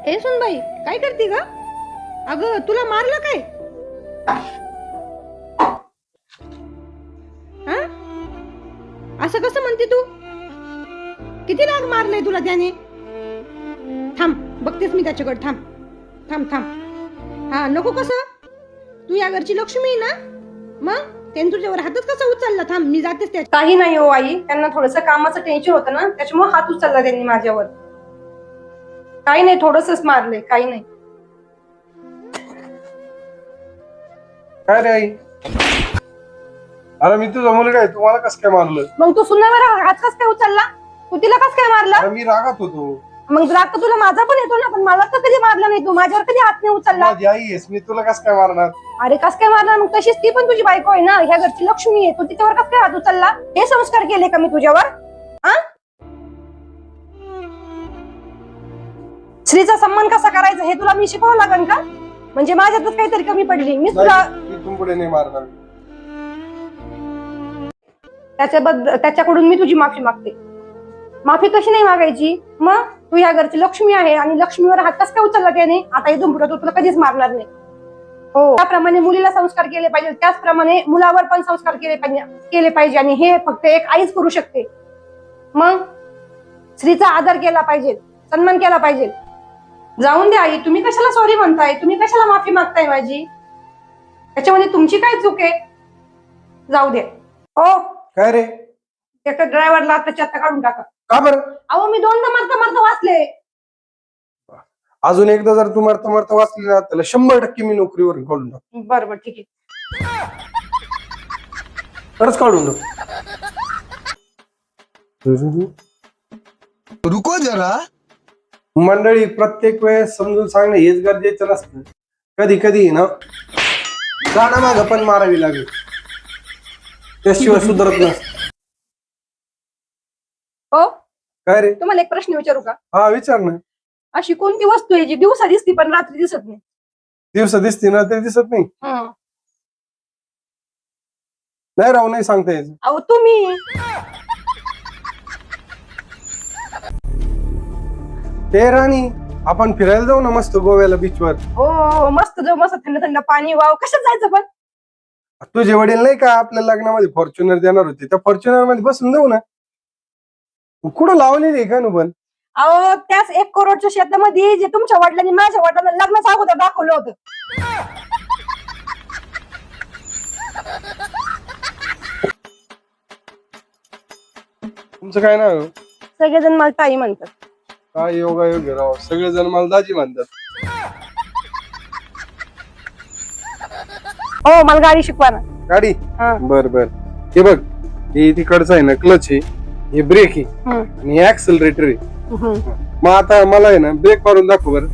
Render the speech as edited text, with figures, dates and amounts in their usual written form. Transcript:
ए सुनबाई, काय करते ग? अगं तुला मारलं काय? हा? असं कसं म्हणते तू? किती राग मारलाय तुला त्याने? थांब, बघतेस मी त्याच्याकडे. थांब थांब थांब. हा, नको. कसं? तू या घरची लक्ष्मी आहे ना, मग त्यांनी तुझ्यावर हातच कसा उचलला? थांब, मी जातेच त्या. काही नाही हो आई, त्यांना थोडस कामाचं टेन्शन होतं ना, त्याच्यामुळे हात उचलला त्यांनी माझ्यावर. काही नाही, थोडसच मारले, काही नाही. काय रे आई? अरे मी तुझा मुलगा आहे, तुम्हाला कसं काय मारलं? मग तू सुनावर हात कस काय उचलला? तू तिला कस काय मारला? अरे मी रागात होतो. मग राग तर तुला माझा पण येतो ना, पण मला तर कधी मारला नाही तू, माझ्यावर कधी हात नाही उचलला. माझी आई आहेस, मी तुला कसं काय मारणार? अरे कस काय मारला? मग तशीच ती पण तुझी बायको आहे ना, ह्या घरची लक्ष्मी आहे, तू तिच्यावर कस काय हात उचलला? हे संस्कार केले का मी तुझ्यावर? हा? स्त्रीचा सन्मान कसा करायचा हे तुला मी शिकवावं लागेल का? म्हणजे माझ्यातच काहीतरी कमी पडली. मी तुला मी इथून पुढे नाही मारणार. त्याच्याकडून मी तुझी माफी मागते. माफी कशी नाही मागायची? मग तू या घरची लक्ष्मी आहे आणि लक्ष्मीवर हात कस काय उचलला त्याने? आता इथून पुढे तुला कधीच मारणार नाही. हो, त्याप्रमाणे मुलीला संस्कार केले पाहिजे, त्याचप्रमाणे मुलावर पण संस्कार केले पाहिजे. आणि हे फक्त एक आईच करू शकते. मग स्त्रीचा आदर केला पाहिजे, सन्मान केला पाहिजे. जाऊन दे आई, तुम्ही कशाला सॉरी म्हणताय? तुम्ही कशाला माफी मागताय माझी? त्याच्यामध्ये तुमची काय चूक आहे? जाऊ दे. हो, काय रे? एका ड्रायव्हरला आताच्या आता काढून टाका. का बरं? अहो, मी दोनदा मारता मारता वाचले. अजून एकदा जर तू मारता मारता वाचली ना, त्याला 100% मी नोकरीवर काढून टाक. बरोबर, ठीक आहे. खरंच काढून टाक. रुको जरा. मंडळी, प्रत्येक वेळेस समजून सांगणं हेच गरजेचं नसतं. कधी कधी ना जाणं मागं पण मारावी लागेल, त्याशिवाय सुधरत नसत. हो, काय रे? तुम्हाला एक प्रश्न विचारू का? हा, विचार ना. अशी कोणती वस्तू आहे जी दिवसा दिसती पण रात्री दिसत नाही? दिवसा दिसते ना, तरी दिसत नाही. नाही राव, नाही सांगता यायचं. अहो तुम्ही. ते राणी, आपण फिरायला जाऊ ना मस्त गोव्याला बीचवर. हो, मस्त जाऊ, मस्त थंड थंड पाणी. वाव, कशात जायचं पण? तुझे वडील नाही का आपल्या लग्नामध्ये फॉर्च्युनर देणार होते, त्या फॉर्च्युनर मध्ये बसून जाऊ ना. कुठं लावलेली आहे का? पण अहो, त्याच 1 करोडच्या शेतामध्ये जे तुमच्या वडिलांनी माझ्या वडिलांना लग्नाच्या अगोदर दाखवलं होतं. तुमचं काय नाव? सगळेजण मला ताई म्हणतात. काय योगा योग्य राव, सगळेजण मला दाजी म्हणतात. हो, मला गाडी शिकवा ना. गाडी? हा. बर बर. हे बघ, हे तिकडचं आहे ना क्लच आहे, हे ब्रेक आहे आणि हे ऍक्सेलरेटर आहे. मग आता मला आहे ना ब्रेक मारून दाखव बर.